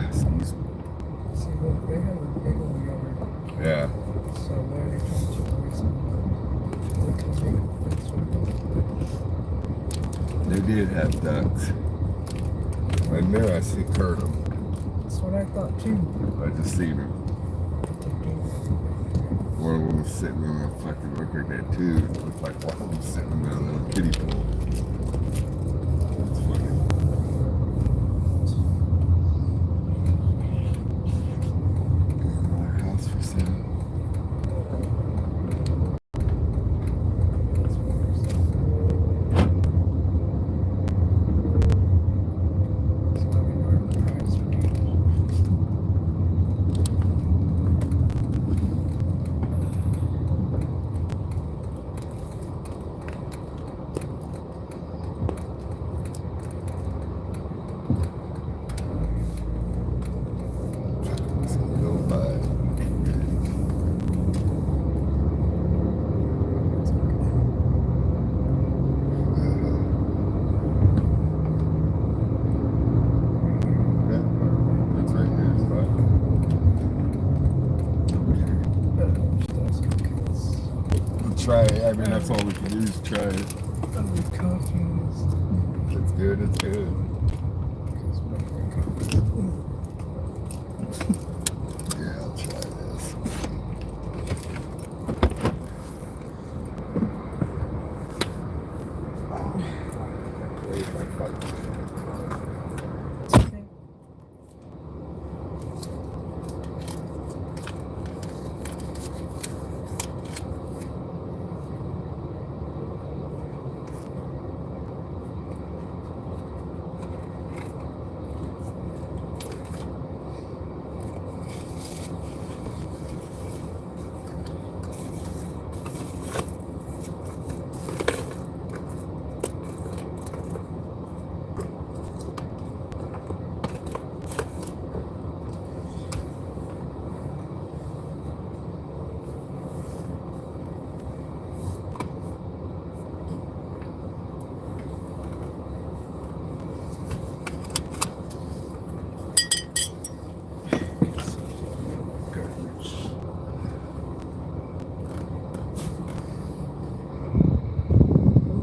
Excuse me. See, look, they have a big old yard. Yeah. So why are they trying to chip away some of it? They did have ducks. I knew I heard them. That's what I thought too. I just seen them. One of them was sitting in a fucking look like that too. It looked like one of them was sitting in a little kiddie pool. That's funny. Our house for sale. Try it. I mean, that's all we can do is try it. Coffee. It's good. It's good. Yeah, I'll try this.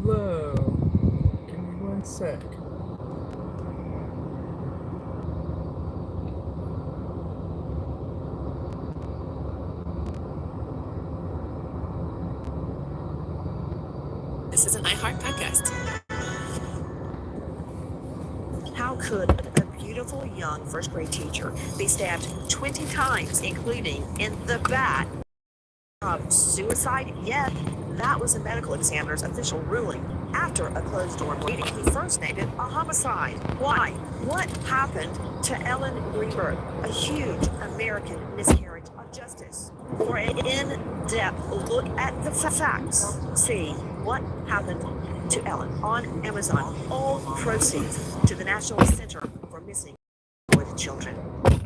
Hello. Give me 1 sec. This is an iHeart podcast. How could a beautiful young first grade teacher be stabbed 20 times, including in the back? Suicide? Yes, that was the medical examiner's official ruling. After a closed-door meeting, he first named it a homicide. Why? What happened to Ellen Greenberg, a huge American miscarriage of justice? For an in-depth look at the facts, see what happened to Ellen on Amazon. All proceeds to the National Center for Missing with Children.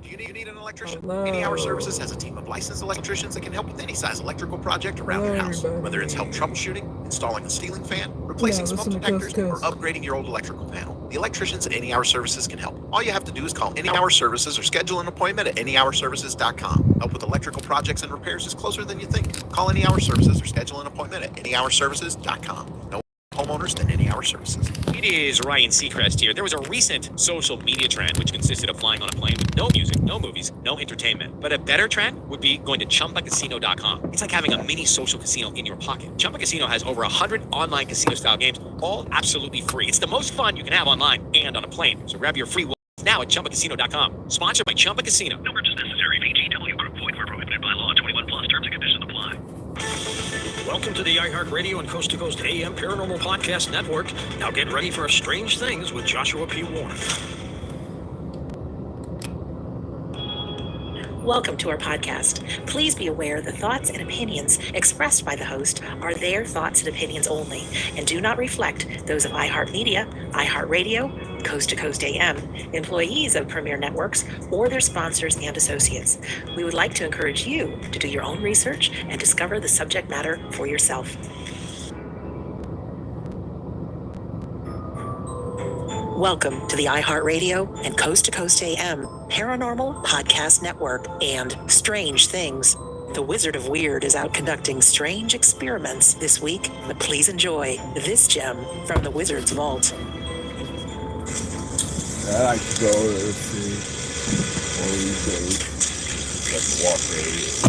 Do you need an electrician? Hello. Any Hour Services has a team of licensed electricians that can help with any size electrical project around Hello, your house. everybody. Whether it's help troubleshooting, installing a ceiling fan, replacing Yeah, smoke listen to detectors, Coast to or Coast. upgrading your old electrical panel, the electricians at Any Hour Services can help. All you have to do is call Any Hour Services or schedule an appointment at anyhourservices.com. Help with electrical projects and repairs is closer than you think. Call Any Hour Services or schedule an appointment at anyhourservices.com. No homeowners than Any Hour Services. It is Ryan Seacrest here. There was a recent social media trend which consisted of flying on a plane with no music, no movies, no entertainment. But a better trend would be going to ChumbaCasino.com. It's like having a mini social casino in your pocket. Chumba Casino has over 100 online casino-style games, all absolutely free. It's the most fun you can have online and on a plane. So grab your free now at ChumbaCasino.com. Sponsored by Chumba Casino. No purchase necessary. VGW Group. Void where prohibited by law. 21 plus. Terms and conditions apply. Welcome to the iHeartRadio and Coast to Coast AM Paranormal Podcast Network. Now get ready for Strange Things with Joshua P. Warren. Welcome to our podcast. Please be aware the thoughts and opinions expressed by the host are their thoughts and opinions only and do not reflect those of iHeartMedia, iHeartRadio, Coast to Coast AM, employees of Premier Networks, or their sponsors and associates. We would like to encourage you to do your own research and discover the subject matter for yourself. Welcome to the iHeartRadio and Coast to Coast AM Paranormal Podcast Network and Strange Things. The Wizard of Weird is out conducting strange experiments this week, but please enjoy this gem from the Wizard's Vault. I like to go to see all these days. Like walk days.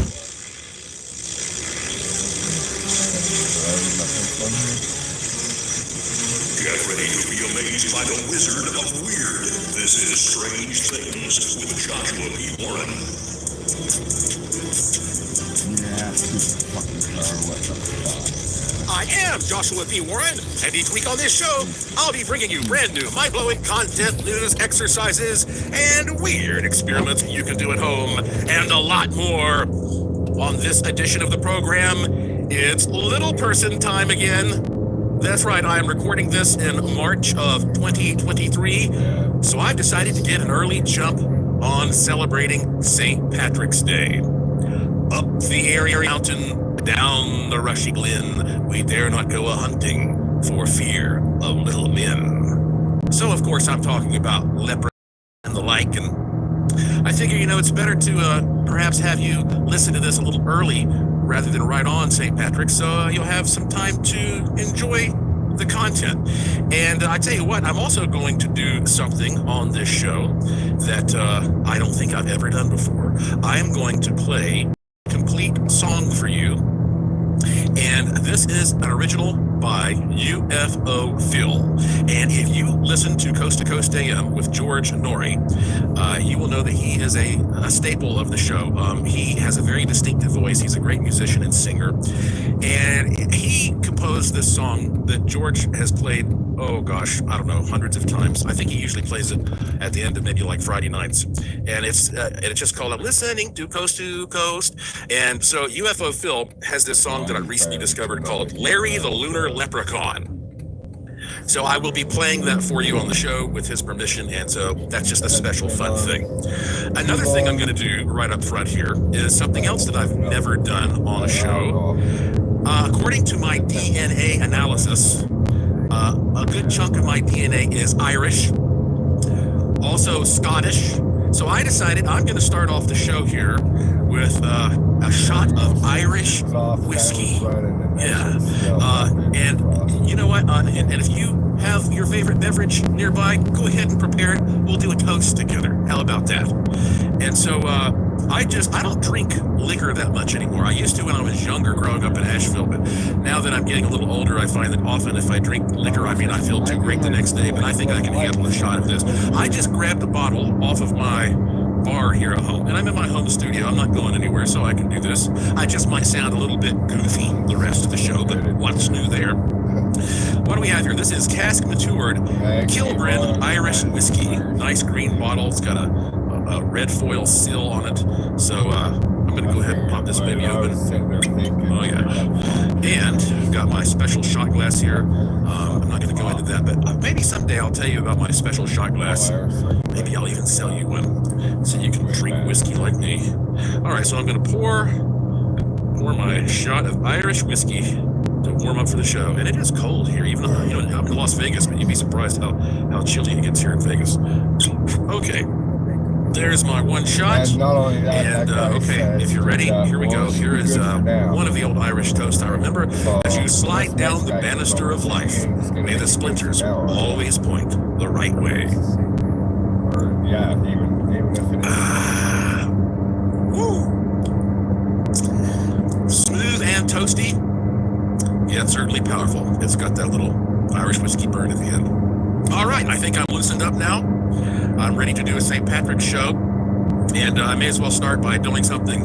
Get ready to be amazed by the Wizard of Weird. This is Strange Things with Joshua P. Warren. Yeah, stupid fucking car. What the fuck? I am Joshua P. Warren, and each week on this show, I'll be bringing you brand new, mind-blowing content, news, exercises, and weird experiments you can do at home, and a lot more. On this edition of the program, it's little person time again. That's right, I am recording this in March of 2023, so I've decided to get an early jump on celebrating St. Patrick's Day. Up the area mountain, down the rushy glen, we dare not go a-hunting for fear of little men. So, of course, I'm talking about leprechauns and the like, and I figure, it's better to perhaps have you listen to this a little early rather than right on St. Patrick's, so you'll have some time to enjoy the content. And I tell you what, I'm also going to do something on this show that I don't think I've ever done before. I am going to play a complete song for you, and this is an original by UFO Phil. And if you listen to Coast AM with George Norrie, you will know that he is a staple of the show. He has a very distinctive voice. He's a great musician and singer. And he composed this song that George has played, hundreds of times. I think he usually plays it at the end of maybe like Friday nights. And it's just called I'm Listening to Coast. And so UFO Phil has this song that I recently discovered called Larry the Lunar Leprechaun. So I will be playing that for you on the show with his permission, and so that's just a special fun thing. Another thing I'm going to do right up front here is something else that I've never done on a show. According to my DNA analysis, a good chunk of my DNA is Irish, also Scottish. So I decided I'm going to start off the show here with a shot of Irish whiskey. Yeah. And you know what? And if you have your favorite beverage nearby, go ahead and prepare it. We'll do a toast together. How about that? And so I don't drink liquor that much anymore. I used to when I was younger, growing up in Asheville, but now that I'm getting a little older, I find that often if I drink liquor, I feel too great the next day, but I think I can handle a shot of this. I just grabbed a bottle off of my bar here at home, and I'm in my home studio. I'm not going anywhere, so I can do this. I just might sound a little bit goofy the rest of the show, but what's new there? What do we have here? This is cask matured Kilbrin Irish whiskey. Nice green bottle. It's got a red foil seal on it. So I'm going to go ahead and pop this baby open. Oh yeah. And I've got my special shot glass here. I'm not going to go into that, but maybe someday I'll tell you about my special shot glass. Maybe I'll even sell you one so you can drink whiskey like me. All right, so I'm going to pour my shot of Irish whiskey to warm up for the show. And it is cold here, even though, I'm in Las Vegas, but you'd be surprised how chilly it gets here in Vegas. Okay. There's my one shot. And not only that, and okay, if you're ready, here we go. Here is one of the old Irish toasts I remember. As you slide down the banister of life, may the splinters always point the right way. Or, yeah, even if it is. Woo! Smooth and toasty, yet certainly powerful. It's got that little Irish whiskey burn at the end. All right, I think I'm loosened up now. I'm ready to do a St. Patrick's show, and I may as well start by doing something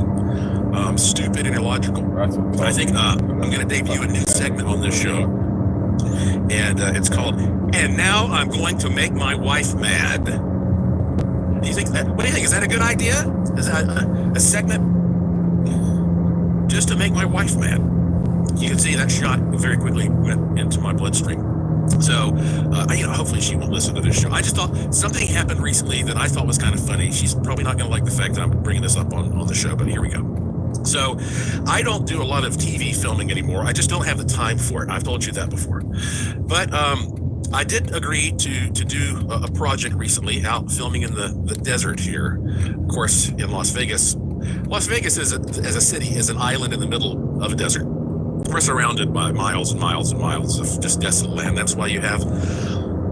stupid and illogical. I think I'm going to debut a new segment on this show, and it's called "And Now I'm Going to Make My Wife Mad." What do you think? Is that a good idea? Is that a segment just to make my wife mad? You can see that shot very quickly went into my bloodstream. So, hopefully she won't listen to this show. I just thought something happened recently that I thought was kind of funny. She's probably not going to like the fact that I'm bringing this up on the show, but here we go. So I don't do a lot of TV filming anymore. I just don't have the time for it. I've told you that before. But I did agree to do a project recently out filming in the desert here, of course, in Las Vegas. Las Vegas as a city is an island in the middle of a desert. We're surrounded by miles and miles and miles of just desolate land. That's why you have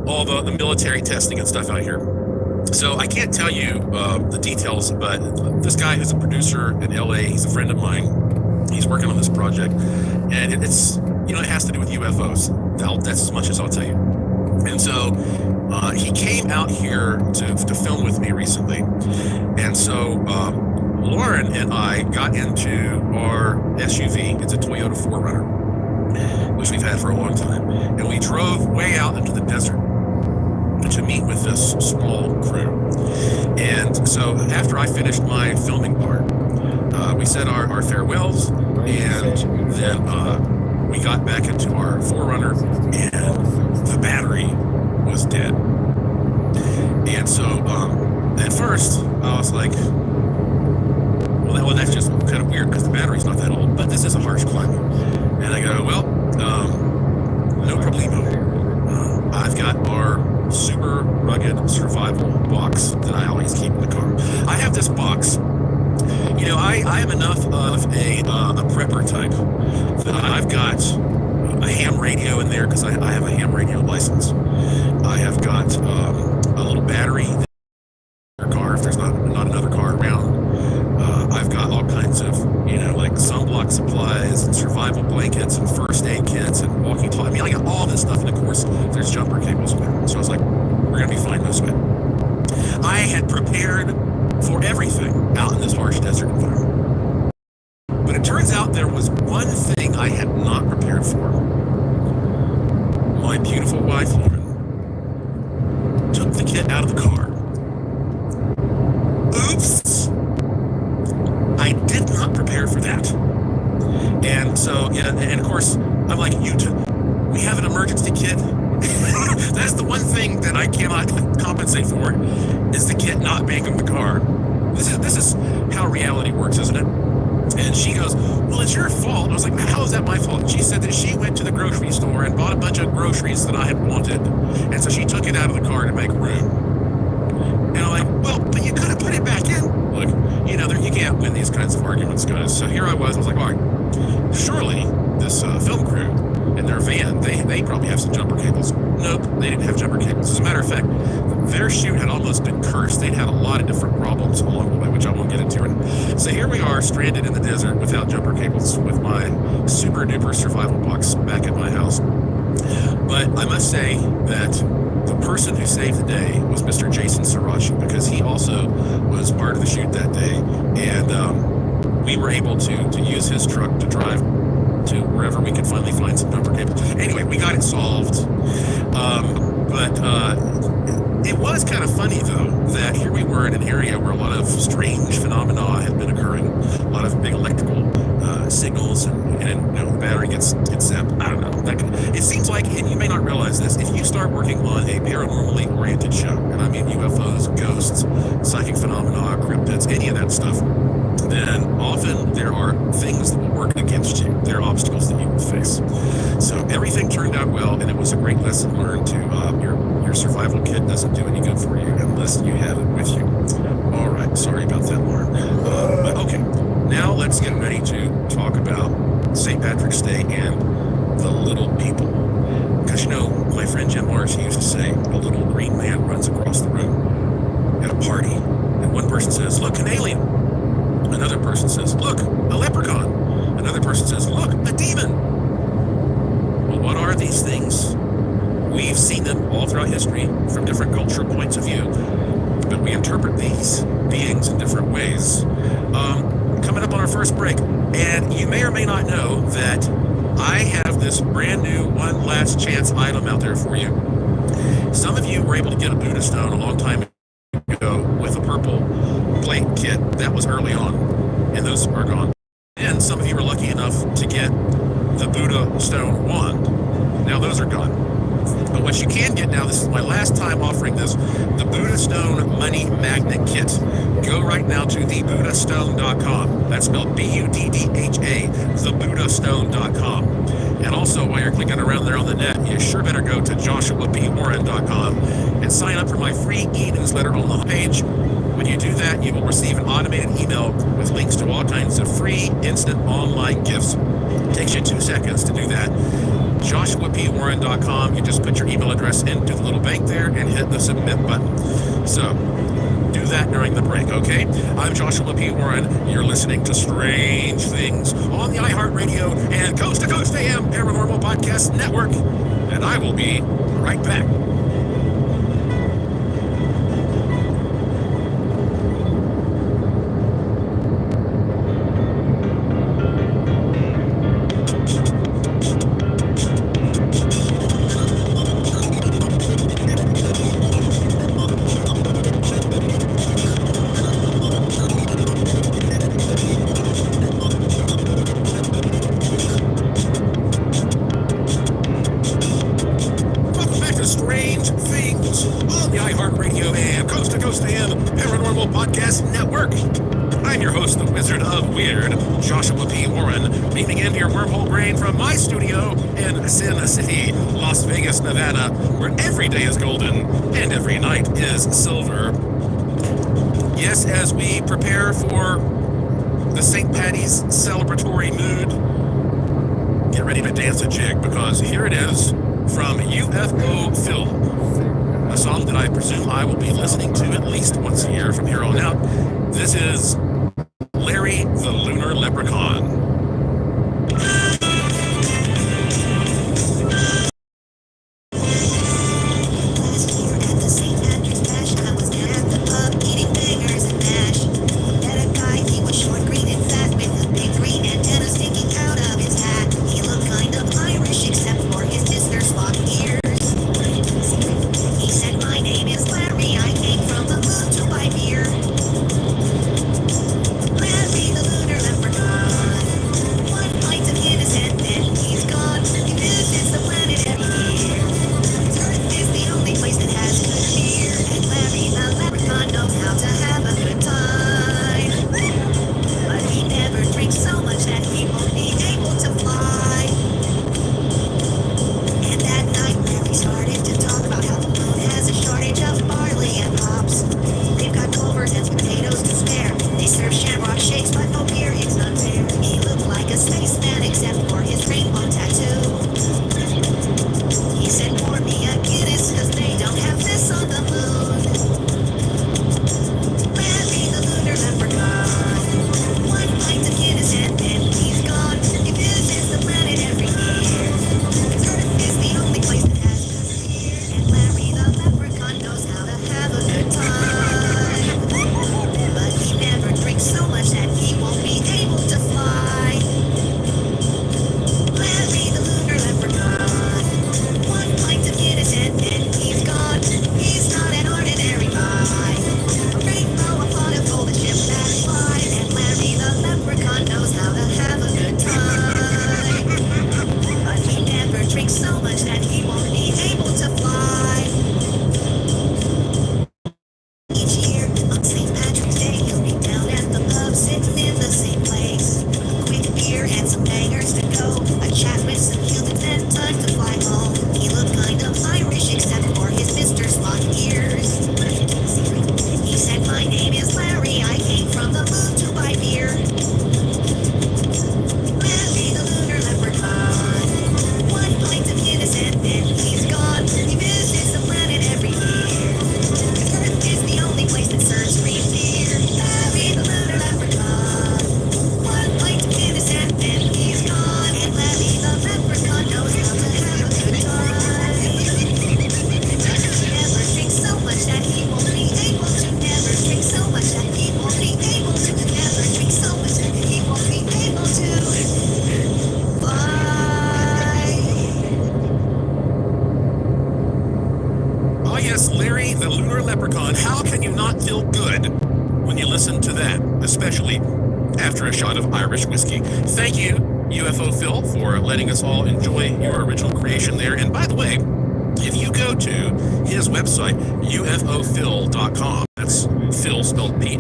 all the military testing and stuff out here. So I can't tell you the details, but this guy who's a producer in LA, he's a friend of mine. He's working on this project, and it's it has to do with UFOs. That's as much as I'll tell you. And so he came out here to film with me recently, and so Lauren and I got into our SUV. It's a Toyota 4Runner, which we've had for a long time, and we drove way out into the desert to meet with this small crew. And so after I finished my filming part, we said our farewells, and then we got back into our 4Runner, and the battery was dead. And so at first I was like, well, that's just kind of weird because the battery's not that old, but this is a harsh climate. And I go, well, no problemo. I've got our super rugged survival box that I always keep in the car. I have this box. I am enough of a prepper type that I've got a ham radio in there because I have a ham radio license. I have got a little battery in the car if there's not another car around. I've got all kinds of, like sunblock supplies and survival blankets and first aid kits and walkie talkie. I mean, I got all this stuff, and of course, there's jumper cables in there. So I was like, we're going to be fine this way. I had prepared for everything out in this harsh desert environment. But it turns out there was one thing I had not prepared for. My beautiful wife, Lauren, took the kit out of the car. Oops! I did not prepare for that. And so, and of course, I'm like, we have an emergency kit. That's the one thing that I cannot compensate for, is the kit not being in the car. This is how reality works, isn't it? And she goes, well, it's your fault. I was like, how is that my fault? And she said that she went to the grocery store and bought a bunch of groceries that I had wanted. And so she took it out of the car to make room. And I'm like, well, but you could have put it back in. Look, you can't win these kinds of arguments, guys. So here I was like, all right, surely this film crew in their van, they probably have some jumper cables. Nope, they didn't have jumper cables. As a matter of fact, their shoot had almost been cursed. They'd had a lot of different problems along the way, which I won't get into. So here we are, stranded in the desert without jumper cables, with my super duper survival box back at my house. But I must say that the person who saved the day was Mr. Jason Sirachi, because he also was part of the shoot that day, and we were able to use his truck to drive to wherever we could finally find some jumper cables. Anyway, we got it solved. But it was kind of funny, though, that here we were in an area where a lot of strange phenomena had been occurring, a lot of big electrical signals, and the battery gets zapped. I don't know. It seems like, and you may not realize this, if you start working on a paranormally oriented show, and I mean UFOs, ghosts, psychic phenomena, cryptids, any of that stuff, then often there are things that will work against you. There are obstacles that you will face. So everything turned out well, and it was a great lesson learned to your survival kit doesn't do any good for you unless you have it with you. All right, sorry about that, Lauren. But okay, now let's get ready to talk about St. Patrick's Day and the little people. Because my friend Jim Morrissey used to say, a little green man runs across the room at a party, and one person says, look, an alien. Another person says, look, a leprechaun. Another person says, look, a demon. Well, what are these things? We've seen them all throughout history from different cultural points of view, but we interpret these beings in different ways. Coming up on our first break, and you may or may not know that I have this brand new one last chance item out there for you. Some of you were able to get a Buddha stone a long time ago with a purple plate kit. That was early on, and those are gone. And some of you were lucky enough to get the Buddha stone wand. Now those are gone. But what you can get now, this is my last time offering this, the Buddha Stone Money Magnet Kit. Go right now to thebuddhastone.com. That's spelled B-U-D-D-H-A, thebuddhastone.com. And also, while you're clicking around there on the net, you sure better go to joshuapwarren.com and sign up for my free e-newsletter on the page. When you do that, you will receive an automated email with links to all kinds of free, instant online gifts. It takes you 2 seconds to do that. joshuapwarren.com. You just put your email address into the little bank there and hit the submit button. So, do that during the break, okay? I'm Joshua P. Warren. You're listening to Strange Things on the iHeartRadio and Coast to Coast AM Paranormal Podcast Network. And I will be right back. Joshua P. Warren, beaming into your wormhole brain from my studio in Sin City, Las Vegas, Nevada, where every day is golden and every night is silver. Yes, as we prepare for the St. Patty's celebratory mood, get ready to dance a jig, because here it is from UFO Phil, a song that I presume I will be listening to at least once a year from here on out. This is Larry the Lunar Leprechaun. Especially after a shot of Irish whiskey. Thank you, UFO Phil, for letting us all enjoy your original creation there. And by the way, If you go to his website, ufophil.com, that's Phil spelled Phil,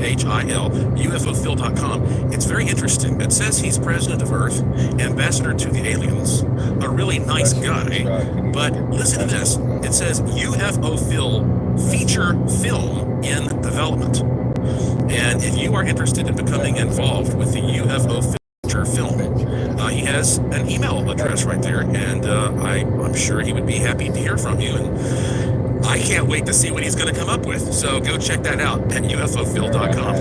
ufophil.com, it's very interesting. It says he's president of Earth, ambassador to the aliens, a really nice guy. But listen to this. It says UFO Phil feature film in development. And if you are interested in becoming involved with the UFO feature film, he has an email address right there, and I'm sure he would be happy to hear from you. And I can't wait to see what he's going to come up with. So go check that out at ufophil.com.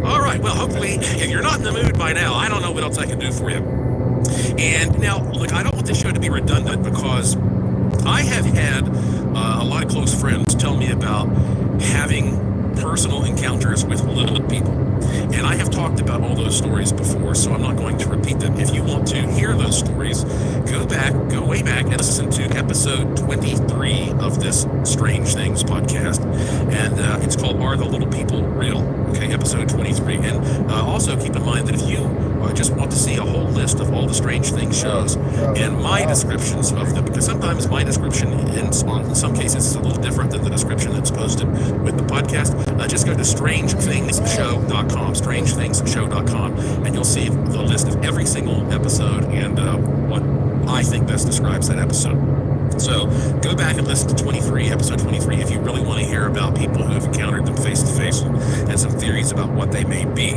All right. Well, hopefully, if you're not in the mood by now, I don't know what else I can do for you. And now, look, I don't want this show to be redundant because I have had a lot of close friends tell me about having personal encounters with little people. And I have talked about all those stories before, so I'm not going to repeat them. If you want to hear those stories, go way back and listen to episode 23 of this Strange Things podcast. And it's called Are the Little People Real? Okay, episode 23. And also keep in mind that if you just want to see a whole list of all the Strange Things shows and my descriptions of them, because sometimes my description in some cases is a little different than the description that's posted with the podcast, just go to strangethingshow.com, strangethingshow.com, and you'll see the list of every single episode and what I think best describes that episode. So go back and listen to episode 23, if you really want to hear about people who have encountered them face to face and some theories about what they may be.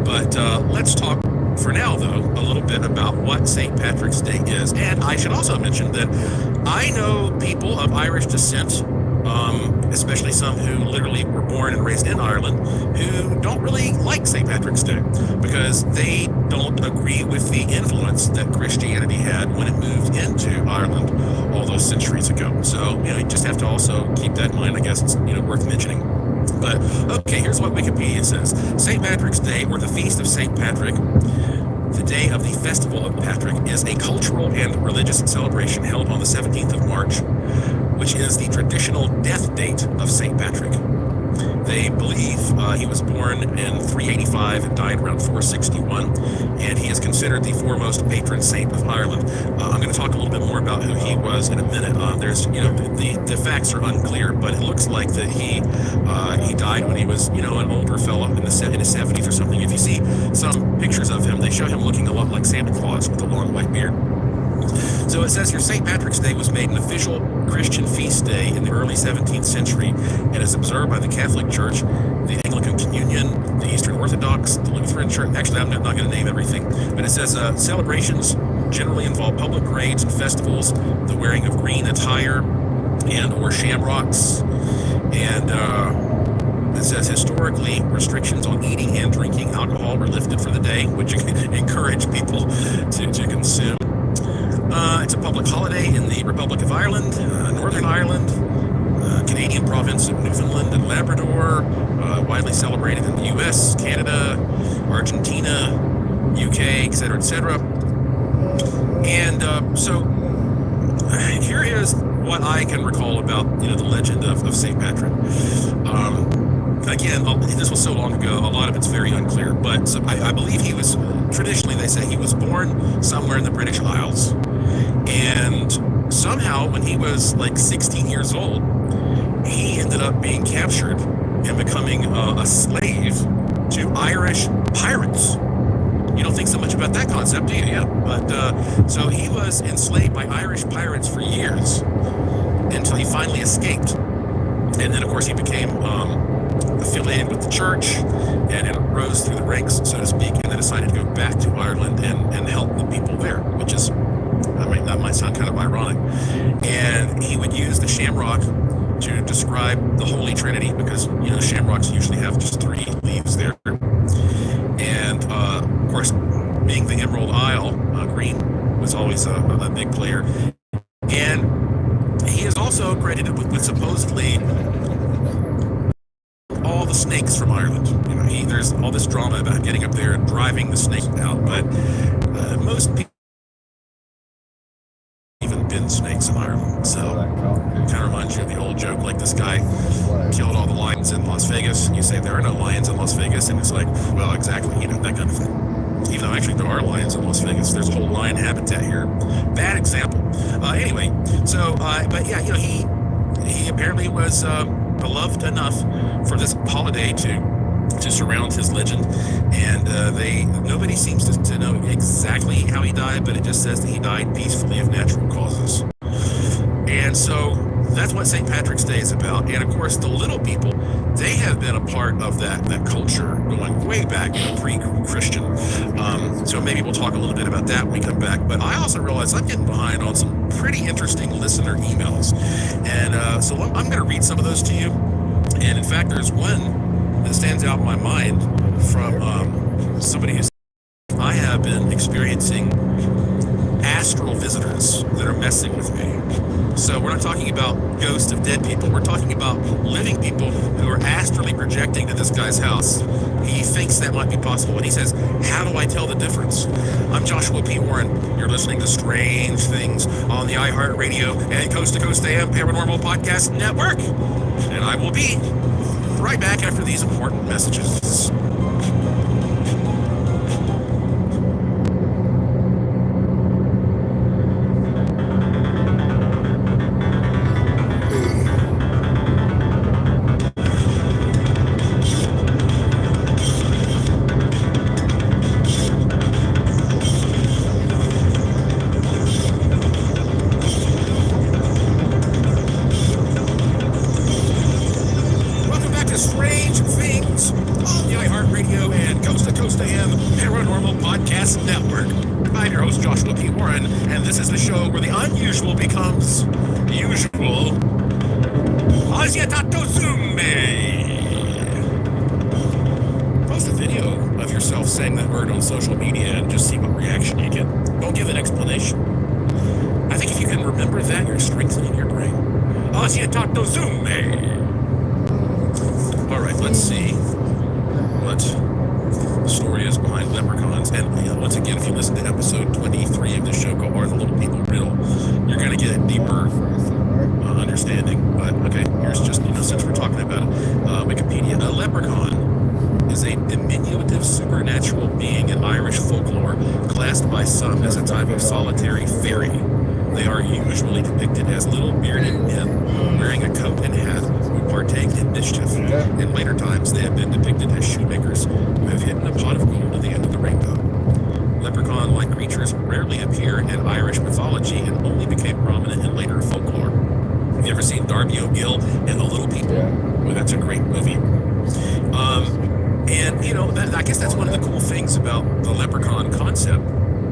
But let's talk for now, though, a little bit about what St. Patrick's Day is. And I should also mention that I know people of Irish descent, especially some who literally were born and raised in Ireland, who don't really like St. Patrick's Day because they don't agree with the influence that Christianity had when it moved into Ireland all those centuries ago. So, you just have to also keep that in mind. I guess it's, worth mentioning. But, okay, here's what Wikipedia says. St. Patrick's Day, or the Feast of St. Patrick, the day of the Festival of Patrick, is a cultural and religious celebration held on the 17th of March, which is the traditional death date of St. Patrick. They believe he was born in 385 and died around 461, and he is considered the foremost patron saint of Ireland. I'm going to talk a little bit more about who he was in a minute. There's, the facts are unclear, but it looks like that he died when he was, an older fellow in his 70s or something. If you see some pictures of him, they show him looking a lot like Santa Claus with a long white beard. So it says here, St. Patrick's Day was made an official Christian feast day in the early 17th century and is observed by the Catholic Church, the Anglican Communion, the Eastern Orthodox, the Lutheran Church. Actually, I'm not going to name everything, but it says celebrations generally involve public parades and festivals, the wearing of green attire and or shamrocks, and it says historically restrictions on eating and drinking alcohol were lifted for the day, which encourage people to consume. It's a public holiday in the Republic of Ireland, Northern Ireland, Canadian province of Newfoundland and Labrador, widely celebrated in the U.S., Canada, Argentina, UK, etc., etc. And so here is what I can recall about the legend of St. Patrick. Again, this was so long ago, a lot of it's very unclear, but I believe he was, traditionally they say he was born somewhere in the British Isles, and somehow when he was like 16 years old, he ended up being captured and becoming a slave to Irish pirates. You don't think so much about that concept, do you? Yeah. But so he was enslaved by Irish pirates for years until he finally escaped. And then, of course, he became affiliated with the church and rose through the ranks, so to speak, and then decided to go back to Ireland and help the people there, which is, that might sound kind of ironic. And he would use the shamrock to describe the Holy Trinity, because, shamrocks usually have just 3 leaves there. And, of course, being the Emerald Isle, green was always a big player. And he is also credited with supposedly all the snakes from Ireland. There's all this drama about getting up there and driving the snake out, but most people even been snakes in Ireland. So it kind of reminds you of the old joke, like this guy killed all the lions in Las Vegas. You say there are no lions in Las Vegas, and it's like, well, exactly, that kind of thing. even though actually there are lions in Las Vegas. There's a whole lion habitat here. Bad example. Anyway, so, but yeah, he apparently was beloved enough for this holiday to surround his legend, and nobody seems to know exactly how he died, but it just says that he died peacefully of natural causes. And so that's what St. Patrick's Day is about. And of course, the little people, they have been a part of that culture going way back, pre-Christian. So maybe we'll talk a little bit about that when we come back. But I also realize I'm getting behind on some pretty interesting listener emails. And so I'm going to read some of those to you. And in fact, there's one that stands out in my mind from somebody who said, I have been experiencing astral visitors that are messing with me. So we're not talking about ghosts of dead people. We're talking about living people who are astrally projecting to this guy's house. He thinks that might be possible. And he says, how do I tell the difference? I'm Joshua P. Warren. You're listening to Strange Things on the iHeartRadio and Coast to Coast AM Paranormal Podcast Network. And I will be right back after these important messages. Saying that word on social media and just see what reaction you get. Don't give an explanation. I think if you can remember that, you're strengthening your brain. Zoom. All right, let's see what the story is behind leprechauns. And once again, if you listen to episode 23 of the show called Are the Little People Real, you're going to get a deeper understanding. But okay, here's just, since we're talking about it, Wikipedia. A leprechaun is a diminutive supernatural being in Irish folklore, classed by some as a type of solitary fairy. They are usually depicted as little bearded men wearing a coat and hat who partake in mischief. In later times, they have been depicted as shoemakers who have hidden a pot of gold at the end of the rainbow. Leprechaun-like creatures rarely appear in Irish mythology and only became prominent in later folklore. Have you ever seen Darby O'Gill and the Little People? Well, that's a great movie. And, I guess that's one of the cool things about the leprechaun concept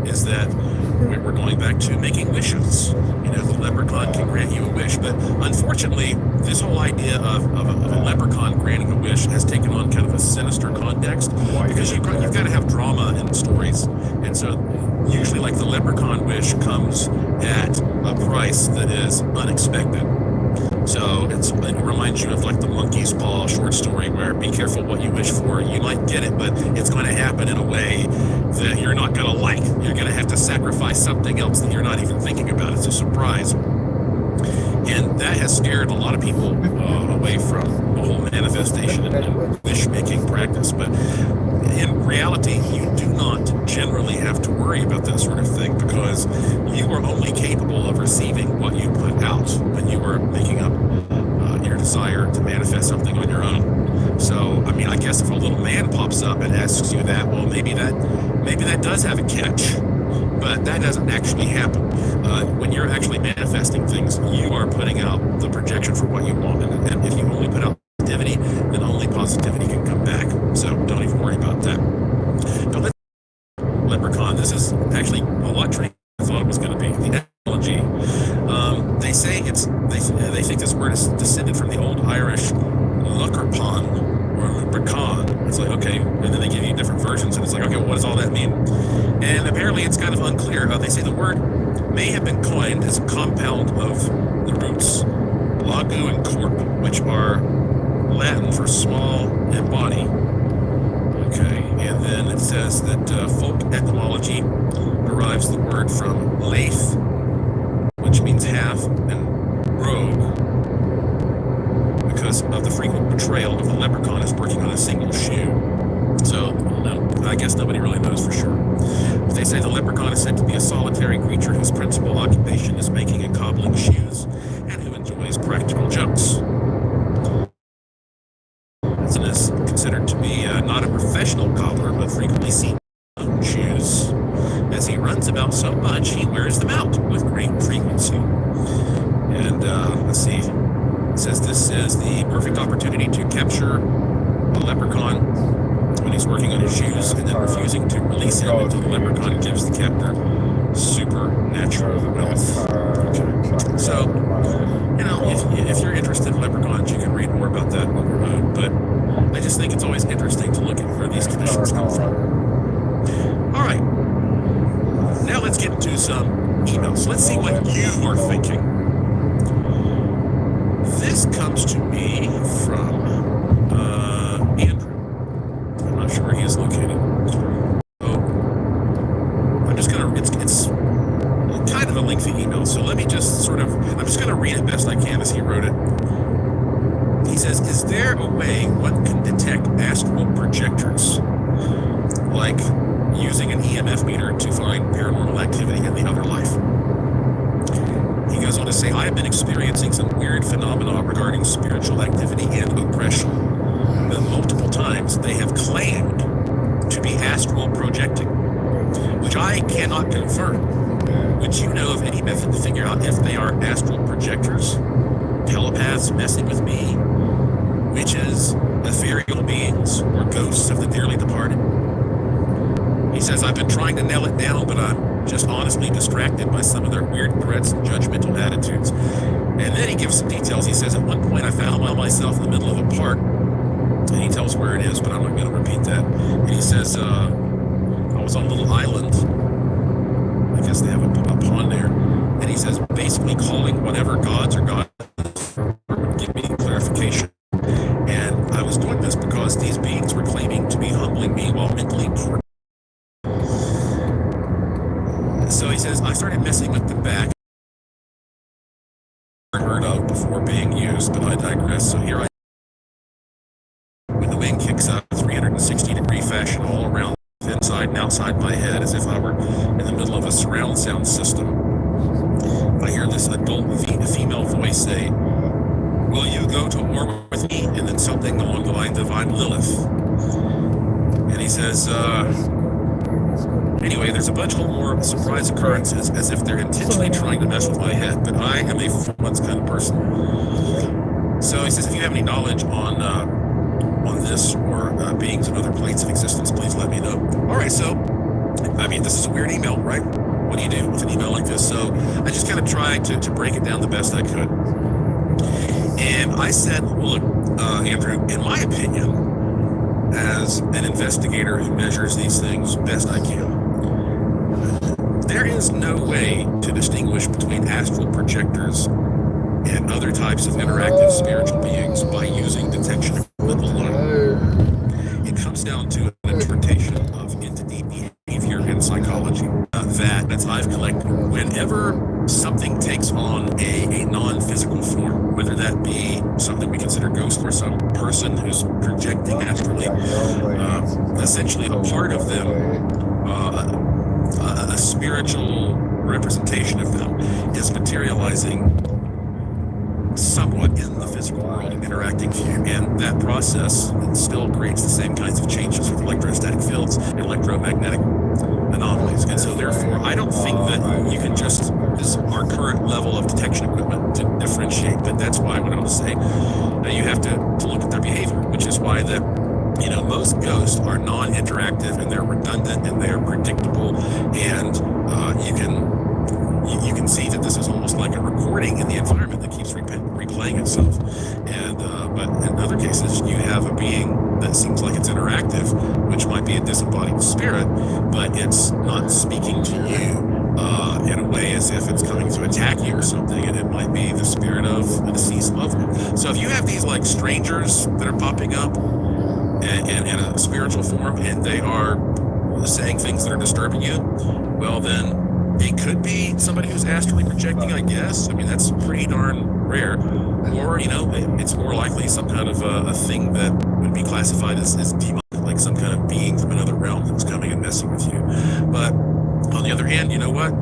is that we're going back to making wishes. The leprechaun can grant you a wish, but unfortunately, this whole idea of a leprechaun granting a wish has taken on kind of a sinister context because you've got to have drama in the stories. And so usually like the leprechaun wish comes at a price that is unexpected. So it reminds you of like the Monkey's Paw short story where be careful what you wish for. You might get it, but it's going to happen in a way that you're not going to like. You're going to have to sacrifice something else that you're not even thinking about. It's a surprise. And that has scared a lot of people away from the whole manifestation and wish-making practice. But in reality, you do not generally have to worry about that sort of thing because you are only capable of receiving what you put out when you are making up your desire to manifest something on your own. So, I guess if a little man pops up and asks you that, well, maybe that does have a catch. But that doesn't actually happen. When you're actually manifesting things, you are putting out the projection for what you want. And if you only put out positivity, then only positivity can come back. So don't even worry about that. Now let's leprechaun. This is actually a lot trickier than I thought it was going to be. The etymology. They say they think this word is descended from the old Irish luckerpan or leprechaun. It's like, okay, and then they give you different versions, and it's like, okay, well, what does all that mean? And apparently it's kind of unclear. They say the word may have been coined as a compound of the roots lagu and corp, which are Latin for small and body. Okay, and then it says that folk etymology derives the word from laith, which means half, and rogue, because of the frequent portrayal of the leprechaun as working on a single shoe. So, no, I guess nobody really knows for sure. But they say the leprechaun is said to be a solitary creature whose principal occupation is making and cobbling shoes, and who enjoys practical jokes. He is considered to be not a professional cobbler, but frequently seen in shoes. As he runs about so much, he wears them out with great frequency. And let's see. It says this is the perfect opportunity to capture a leprechaun when he's working on his shoes and then refusing to release him until the leprechaun gives the captor supernatural wealth. Okay. So, you know, if you're interested in leprechauns, you can read more about that on your own. But I just think it's always interesting to look at where these conditions come from. All right. Now let's get into some emails. Let's see what you are thinking. This comes to me from Andrew. I'm not sure where he is located. Oh, I'm just gonna. It's kind of a lengthy email, so let me just I'm just gonna read it best I can as he wrote it. He says, "Is there a way one can detect astral projectors, like using an EMF meter to find paranormal activity in the other life?" He goes on to say, "I have been experiencing some weird phenomena regarding spiritual activity and oppression. But multiple times they have claimed to be astral projecting, which I cannot confirm. Would you know of any method to figure out if they are astral projectors, telepaths messing with me, witches, ethereal beings, or ghosts of the dearly departed?" He says, "I've been trying to nail it down, but I'm just honestly distracted by some of their weird threats and judgmental attitudes." And then he gives some details. He says, "At one point I found myself in the middle of a park," and he tells where it is, but I'm not going to repeat that. And he says, "I was on a little island. I guess they have a pond there." And he says, basically calling whatever gods or gods would give me clarification. And I was doing this because these beings were claiming to be humbling me while mentally poor. So he says, I started messing with the back heard of before being used, but I digress. So here I am. When the wind kicks up 360-degree fashion all around, inside and outside my head, as if I were in the middle of a surround sound system. I hear this adult female voice say, "Will you go to war with me?" And then something along the lines of, "I'm Lilith." And he says, anyway, there's a bunch of more surprise occurrences, as if they're intentionally trying to mess with my head, but I am a for-once kind of person. So he says, if you have any knowledge on this or beings of other planes of existence, please let me know. All right, so, I mean, this is a weird email, right? What do you do with an email like this? So I just kind of tried to break it down the best I could. And I said, well, look, Andrew, in my opinion, as an investigator who measures these things best I can, there is no way to distinguish between astral projectors and other types of interactive spiritual beings by using detection equipment alone. It comes down to an interpretation of entity behavior and psychology that I've collected. Whenever something takes on a non-physical form, whether that be something we consider ghost or some person who's projecting astrally, essentially a part of them, a spiritual representation of them is materializing somewhat in the physical world and interacting with you. And that process still creates the same kinds of changes with electrostatic fields and electromagnetic anomalies. And so therefore, I don't think that you can just use our current level of detection equipment to differentiate. But that's why I went on to say that you have to look at their behavior, which is why that, you know, most ghosts are non-interactive and they're redundant and they're predictable, and you can see that this is almost like a recording in the environment that keeps replaying itself. And but in other cases, you have a being that seems like it's interactive, which might be a disembodied spirit, but it's not speaking to you in a way as if it's coming to attack you or something, and it might be the spirit of a deceased loved one. So if you have these like strangers that are popping up in a spiritual form and they are saying things that are disturbing you, well then it could be somebody who's astrally projecting, I guess. I mean, that's pretty darn rare. Or, you know, it's more likely some kind of a thing that would be classified as demonic, like some kind of being from another realm that's coming and messing with you. But on the other hand, you know what?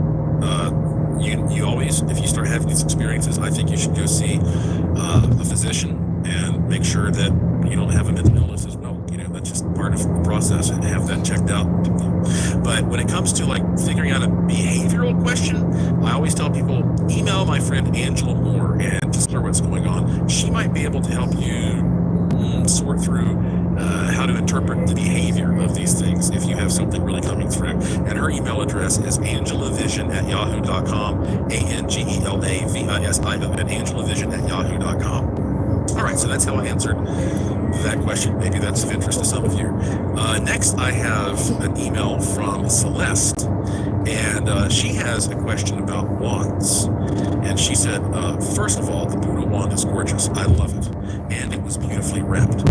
You always, if you start having these experiences, I think you should go see a physician and make sure that you don't have a mental illness as well. You know, that's just part of the process, and have that checked out. But when it comes to like figuring out a behavioral question, I always tell people, email my friend Angela Moore and just learn what's going on. She might be able to help you sort through how to interpret the behavior of these things if you have something really coming through. And her email address is angelavision@yahoo.com, angelavision@yahoo.com. All right, so that's how I answered that question. Maybe that's of interest to some of you. Next, I have an email from Celeste, and she has a question about wands. And she said, first of all, the Buddha wand is gorgeous. I love it. And it was beautifully wrapped.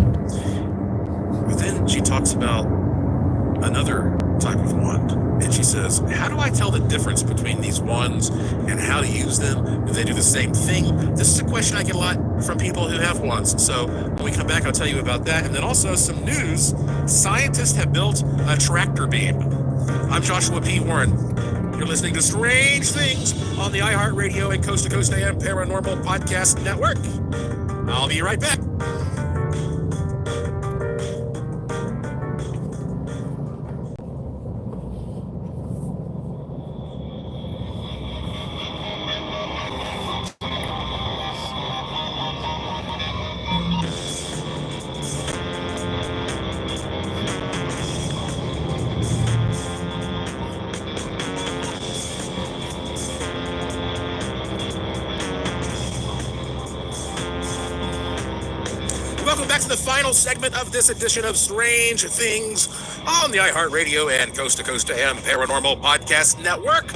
But then she talks about another type of wand. And she says, how do I tell the difference between these wands and how to use them? Do they do the same thing? This is a question I get a lot from people who have wands. So when we come back, I'll tell you about that. And then also some news. Scientists have built a tractor beam. I'm Joshua P. Warren. You're listening to Strange Things on the iHeartRadio and Coast to Coast AM Paranormal Podcast Network. I'll be right back. Welcome back to the final segment of this edition of Strange Things on the iHeartRadio and Coast to Coast AM Paranormal Podcast Network.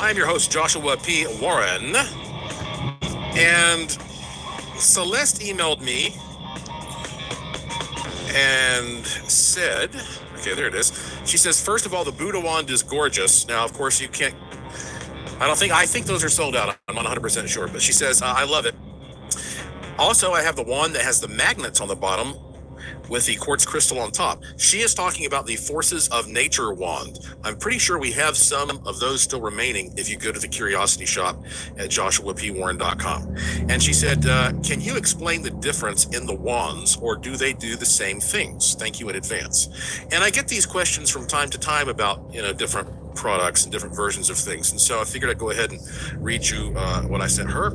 I'm your host, Joshua P. Warren. And Celeste emailed me and said, okay, there it is. She says, first of all, the Buddha wand is gorgeous. Now, of course, you can't, I think those are sold out. I'm not 100% sure, but she says, I love it. Also, I have the wand that has the magnets on the bottom with the quartz crystal on top. She is talking about the Forces of Nature wand. I'm pretty sure we have some of those still remaining if you go to the Curiosity Shop at joshuapwarren.com. And she said, can you explain the difference in the wands, or do they do the same things? Thank you in advance. And I get these questions from time to time about, different products and different versions of things. And so I figured I'd go ahead and read you what I sent her.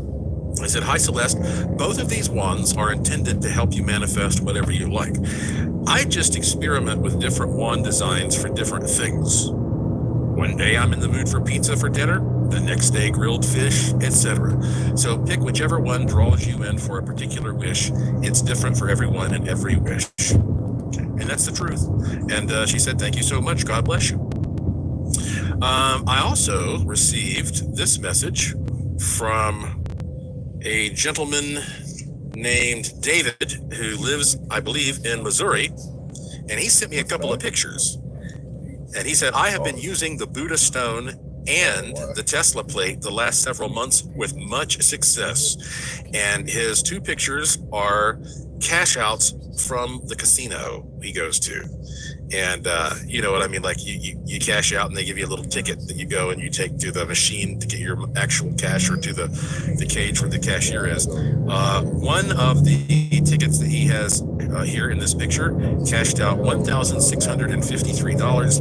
I said, hi, Celeste. Both of these wands are intended to help you manifest whatever you like. I just experiment with different wand designs for different things. One day I'm in the mood for pizza for dinner, the next day grilled fish, etc. So pick whichever one draws you in for a particular wish. It's different for everyone and every wish. And that's the truth. And she said, thank you so much. God bless you. I also received this message from a gentleman named David who lives, I believe, in Missouri, and he sent me a couple of pictures. And he said, I have been using the Buddha stone and the Tesla plate the last several months with much success. And his two pictures are cash outs from the casino he goes to. And you know what I mean? Like you cash out and they give you a little ticket that you go and you take to the machine to get your actual cash, or to the cage where the cashier is. One of the tickets that he has here in this picture cashed out $1,653,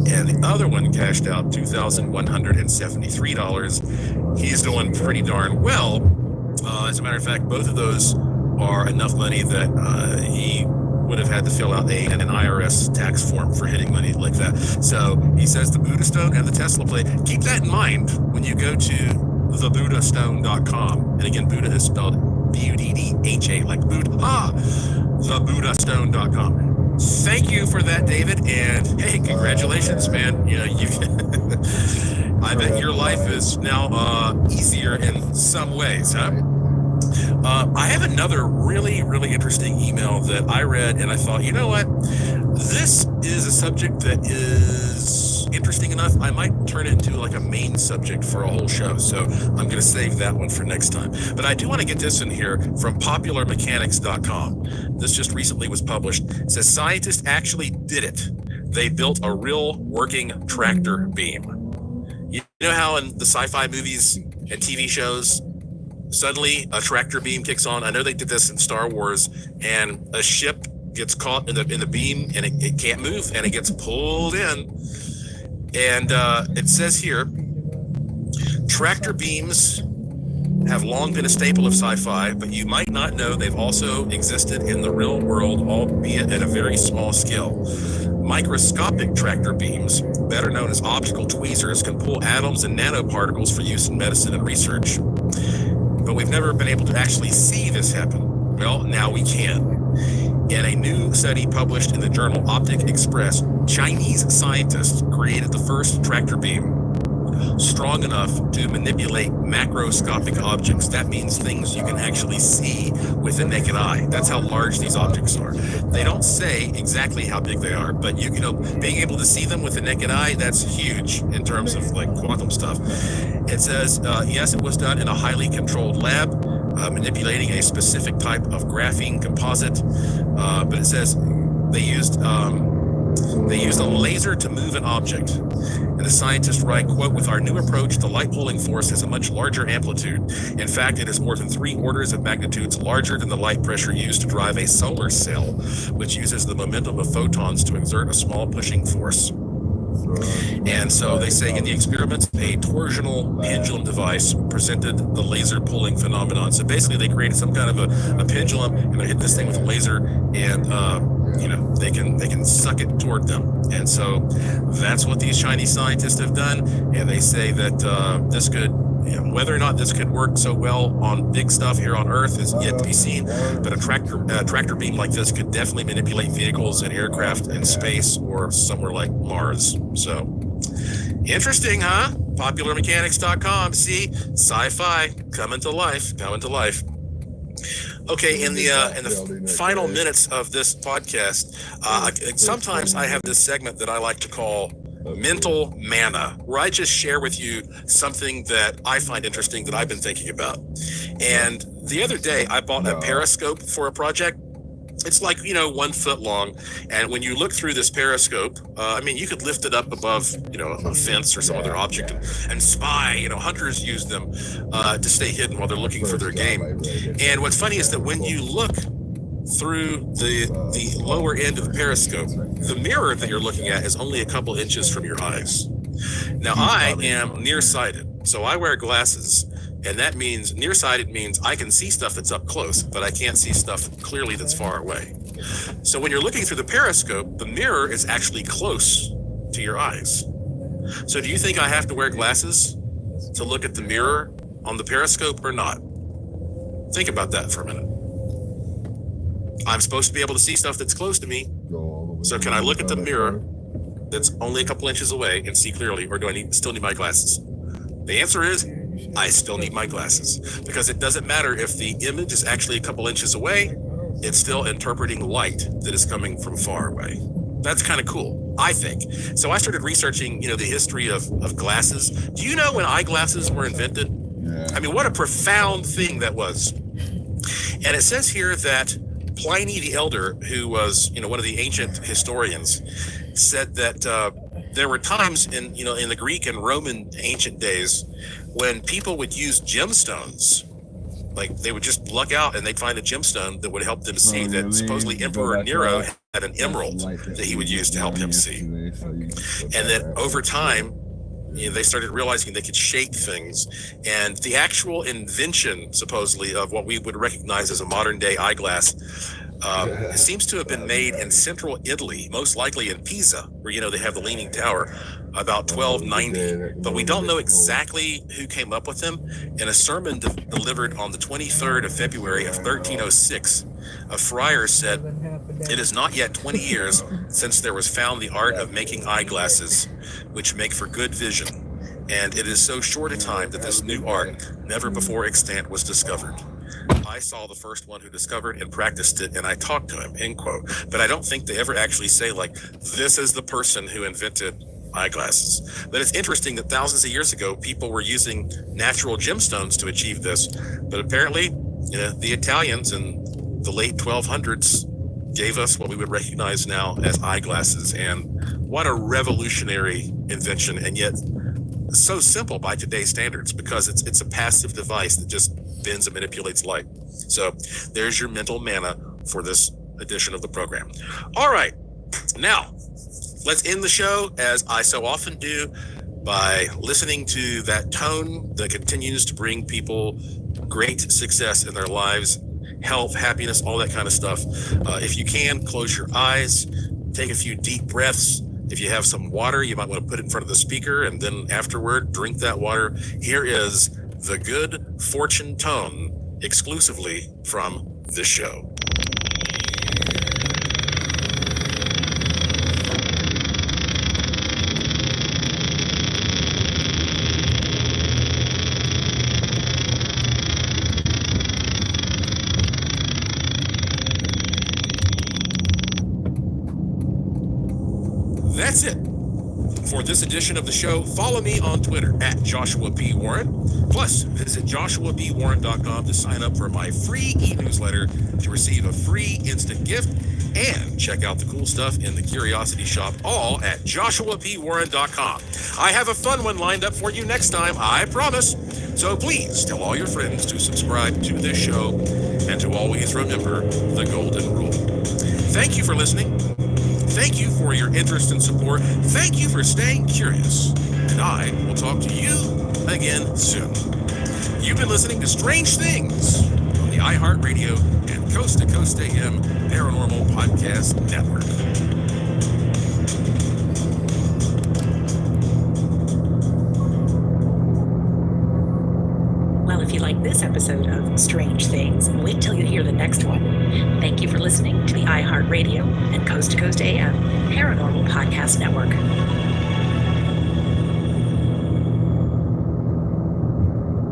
and the other one cashed out $2,173. He's doing pretty darn well. As a matter of fact, both of those are enough money that he would have had to fill out an IRS tax form for hitting money like that. So he says the Buddha stone and the Tesla plate. Keep that in mind when you go to thebuddhastone.com. And again, Buddha is spelled B-U-D-D-H-A, like Buddha. Thebuddhastone.com. Thank you for that, David. And hey, congratulations, man. I bet your life is now easier in some ways, huh? I have another really, really interesting email that I read, and I thought, you know what? This is a subject that is interesting enough, I might turn it into like a main subject for a whole show. So I'm going to save that one for next time. But I do want to get this in here from popularmechanics.com. This just recently was published. It says scientists actually did it. They built a real working tractor beam. You know how in the sci-fi movies and TV shows, suddenly a tractor beam kicks on? I know they did this in Star Wars, and a ship gets caught in the beam and it can't move and it gets pulled in. And it says here, tractor beams have long been a staple of sci-fi, but you might not know they've also existed in the real world, albeit at a very small scale. Microscopic tractor beams, better known as optical tweezers, can pull atoms and nanoparticles for use in medicine and research. But we've never been able to actually see this happen. Well, now we can. In a new study published in the journal Optic Express, Chinese scientists created the first tractor beam strong enough to manipulate macroscopic objects. That means things you can actually see with the naked eye. That's how large these objects are. They don't say exactly how big they are, but you know, being able to see them with the naked eye, that's huge in terms of like quantum stuff. It says, yes, it was done in a highly controlled lab, manipulating a specific type of graphene composite, but it says they used a laser to move an object. And the scientists write, quote, with our new approach, the light pulling force has a much larger amplitude. In fact, it is more than 3 orders of magnitudes larger than the light pressure used to drive a solar cell, which uses the momentum of photons to exert a small pushing force. And so they say in the experiments, a torsional pendulum device presented the laser pulling phenomenon. So basically they created some kind of a pendulum, and they hit this thing with a laser, and they can suck it toward them. And so that's what these Chinese scientists have done. And they say that this could, whether or not this could work so well on big stuff here on Earth is yet to be seen. But a tractor beam like this could definitely manipulate vehicles and aircraft in space or somewhere like Mars. So interesting, huh? Popularmechanics.com. See, sci-fi coming to life. Okay, in the final minutes of this podcast, sometimes I have this segment that I like to call Mental Manna, where I just share with you something that I find interesting that I've been thinking about. And the other day, I bought a periscope for a project. It's like, 1 foot long. And when you look through this periscope, you could lift it up above, a fence or some other object and spy. Hunters use them to stay hidden while they're looking for their game. And what's funny is that when you look through the lower end of the periscope, the mirror that you're looking at is only a couple inches from your eyes. Now, I am nearsighted, so I wear glasses. And that means nearsighted means I can see stuff that's up close, but I can't see stuff clearly that's far away. So when you're looking through the periscope, the mirror is actually close to your eyes. So do you think I have to wear glasses to look at the mirror on the periscope or not? Think about that for a minute. I'm supposed to be able to see stuff that's close to me. So can I look at the mirror that's only a couple inches away and see clearly, or do I still need my glasses? The answer is, I still need my glasses, because it doesn't matter if the image is actually a couple inches away, it's still interpreting light that is coming from far away. That's kind of cool, I think. So I started researching, the history of glasses. Do you know when eyeglasses were invented? I mean, what a profound thing that was. And it says here that Pliny the Elder, who was, one of the ancient historians, said that there were times in the Greek and Roman ancient days when people would use gemstones. Like they would just luck out and they'd find a gemstone that would help them see that supposedly Emperor Nero had an emerald that he would use to help him see. And then over time, they started realizing they could shape things. And the actual invention, supposedly, of what we would recognize as a modern day eyeglass seems to have been made in central Italy, most likely in Pisa, where, they have the Leaning Tower, about 1290. But we don't know exactly who came up with them. In a sermon delivered on the 23rd of February of 1306, a friar said, "It is not yet 20 years since there was found the art of making eyeglasses, which make for good vision. And it is so short a time that this new art, never before extant, was discovered. I saw the first one who discovered and practiced it, and I talked to him," end quote. But I don't think they ever actually say, like, this is the person who invented eyeglasses. But it's interesting that thousands of years ago, people were using natural gemstones to achieve this. But apparently, the Italians in the late 1200s gave us what we would recognize now as eyeglasses. And what a revolutionary invention, and yet so simple by today's standards, because it's a passive device that just bends and manipulates light. So there's your mental manna for this edition of the program. All right, now let's end the show, as I so often do, by listening to that tone that continues to bring people great success in their lives, health, happiness, all that kind of stuff. If you can, close your eyes, take a few deep breaths. If you have some water, you might want to put it in front of the speaker, and then afterward, drink that water. Here is the Good Fortune Tone, exclusively from this show. That's it for this edition of the show. Follow me on Twitter at Joshua P. Warren. Plus, visit joshuapwarren.com to sign up for my free e-newsletter to receive a free instant gift, and check out the cool stuff in the Curiosity Shop, all at joshuapwarren.com. I have a fun one lined up for you next time, I promise. So please tell all your friends to subscribe to this show and to always remember the golden rule. Thank you for listening. Thank you for your interest and support. Thank you for staying curious. And I will talk to you again soon. You've been listening to Strange Things on the iHeartRadio and Coast to Coast AM Paranormal Podcast Network. Well, if you like this episode of Strange Things, wait till you hear the next one. Thank you for listening to the iHeartRadio and Coast to Coast AM Paranormal Podcast Network.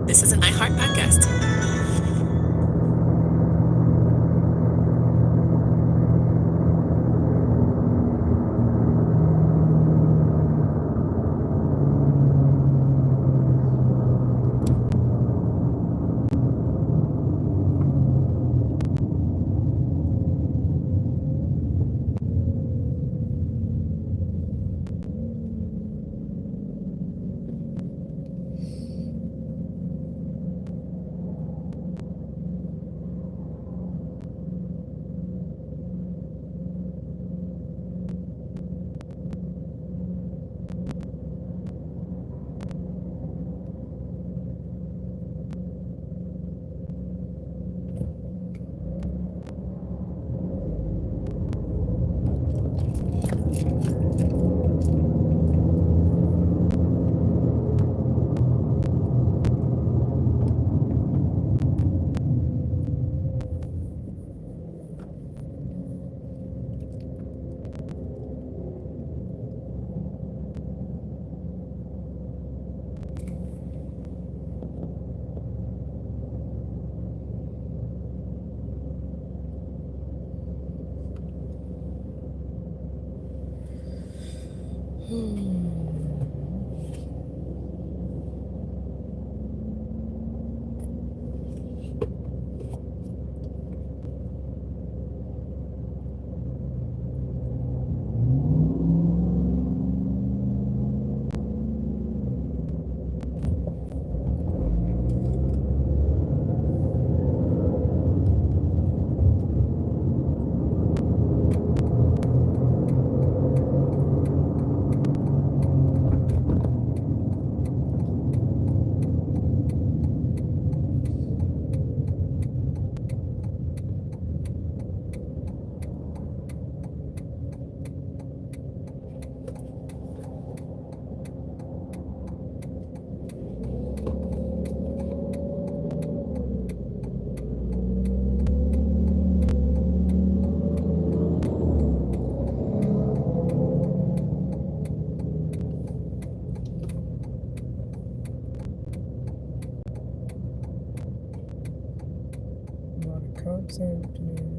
This is an iHeart podcast. Cubs afternoon.